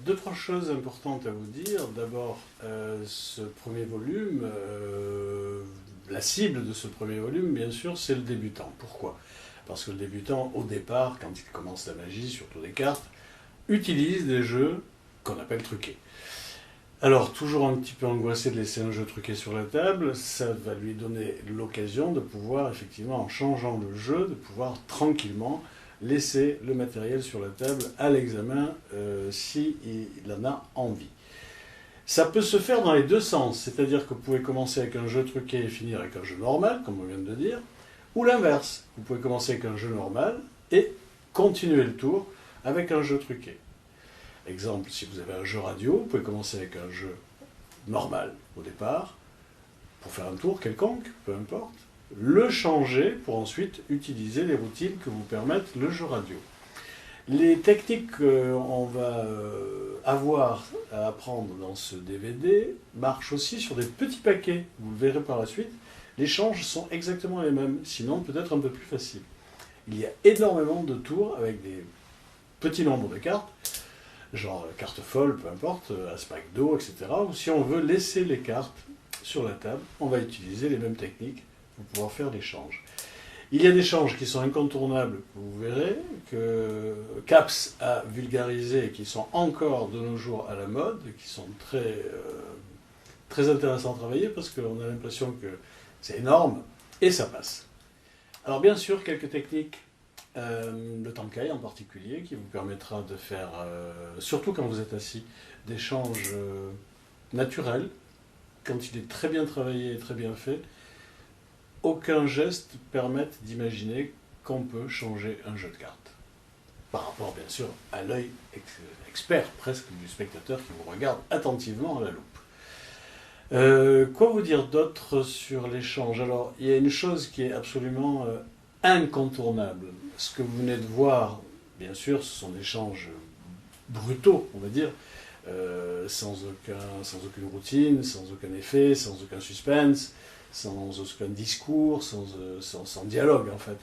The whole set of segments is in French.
deux, trois choses importantes à vous dire. D'abord, ce premier volume, la cible de ce premier volume, bien sûr, c'est le débutant. Pourquoi? Parce que le débutant, au départ, quand il commence la magie, surtout des cartes, utilise des jeux qu'on appelle truqués. Alors, toujours un petit peu angoissé de laisser un jeu truqué sur la table, ça va lui donner l'occasion de pouvoir, effectivement, en changeant le jeu, de pouvoir tranquillement laisser le matériel sur la table à l'examen s'il en a envie. Ça peut se faire dans les deux sens, c'est-à-dire que vous pouvez commencer avec un jeu truqué et finir avec un jeu normal, comme on vient de dire, ou l'inverse. Vous pouvez commencer avec un jeu normal et continuer le tour avec un jeu truqué. Exemple, si vous avez un jeu radio, vous pouvez commencer avec un jeu normal au départ, pour faire un tour quelconque, peu importe, le changer pour ensuite utiliser les routines que vous permettent le jeu radio. Les techniques qu'on va avoir à apprendre dans ce DVD marchent aussi sur des petits paquets, vous le verrez par la suite. Les changes sont exactement les mêmes, sinon peut-être un peu plus facile. Il y a énormément de tours avec des petits nombres de cartes, genre carte folle, peu importe, aspect d'eau, etc. Ou si on veut laisser les cartes sur la table, on va utiliser les mêmes techniques pour pouvoir faire des changes. Il y a des changes qui sont incontournables, vous verrez, que CAPS a vulgarisé et qui sont encore de nos jours à la mode, qui sont très intéressants à travailler parce qu'on a l'impression que c'est énorme et ça passe. Alors bien sûr, quelques techniques, le Tankai en particulier, qui vous permettra de faire, surtout quand vous êtes assis, des changes naturels, quand il est très bien travaillé et très bien fait. Aucun geste permette d'imaginer qu'on peut changer un jeu de cartes. Par rapport, bien sûr, à l'œil expert presque du spectateur qui vous regarde attentivement à la loupe. Quoi vous dire d'autre sur l'échange? Alors, il y a une chose qui est absolument incontournable. Ce que vous venez de voir, bien sûr, ce sont des échanges brutaux, on va dire, sans aucune routine, sans aucun effet, sans aucun suspense, sans aucun discours, sans dialogue en fait.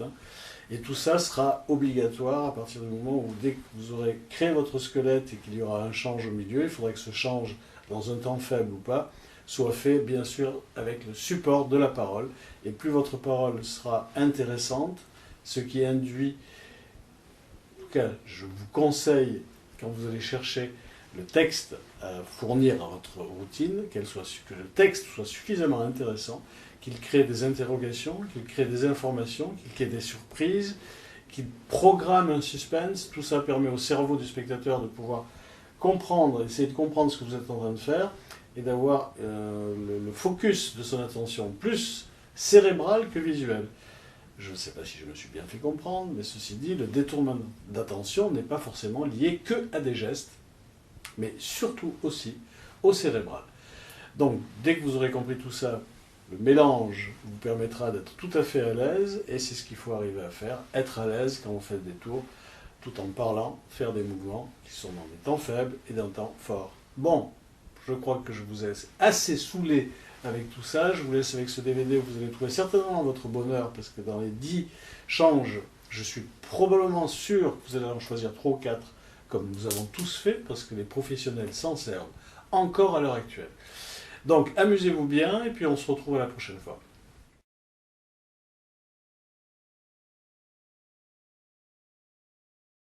Et tout ça sera obligatoire à partir du moment où, dès que vous aurez créé votre squelette et qu'il y aura un change au milieu, il faudra que ce change, dans un temps faible ou pas, soit fait bien sûr avec le support de la parole. Et plus votre parole sera intéressante, ce qui induit, en tout cas je vous conseille, quand vous allez chercher le texte à fournir à votre routine, que le texte soit suffisamment intéressant, qu'il crée des interrogations, qu'il crée des informations, qu'il crée des surprises, qu'il programme un suspense. Tout ça permet au cerveau du spectateur de pouvoir comprendre, essayer de comprendre ce que vous êtes en train de faire et d'avoir le focus de son attention plus cérébral que visuel. Je ne sais pas si je me suis bien fait comprendre, mais ceci dit, le détournement d'attention n'est pas forcément lié que à des gestes, mais surtout aussi au cérébral. Donc, dès que vous aurez compris tout ça, le mélange vous permettra d'être tout à fait à l'aise, et c'est ce qu'il faut arriver à faire, être à l'aise quand vous faites des tours, tout en parlant, faire des mouvements qui sont dans des temps faibles et dans des temps forts. Bon, je crois que je vous ai assez saoulé avec tout ça. Je vous laisse avec ce DVD où vous allez trouver certainement votre bonheur, parce que dans les 10 changes, je suis probablement sûr que vous allez en choisir 3 ou 4, comme nous avons tous fait, parce que les professionnels s'en servent encore à l'heure actuelle. Donc, amusez-vous bien, et puis on se retrouve à la prochaine fois.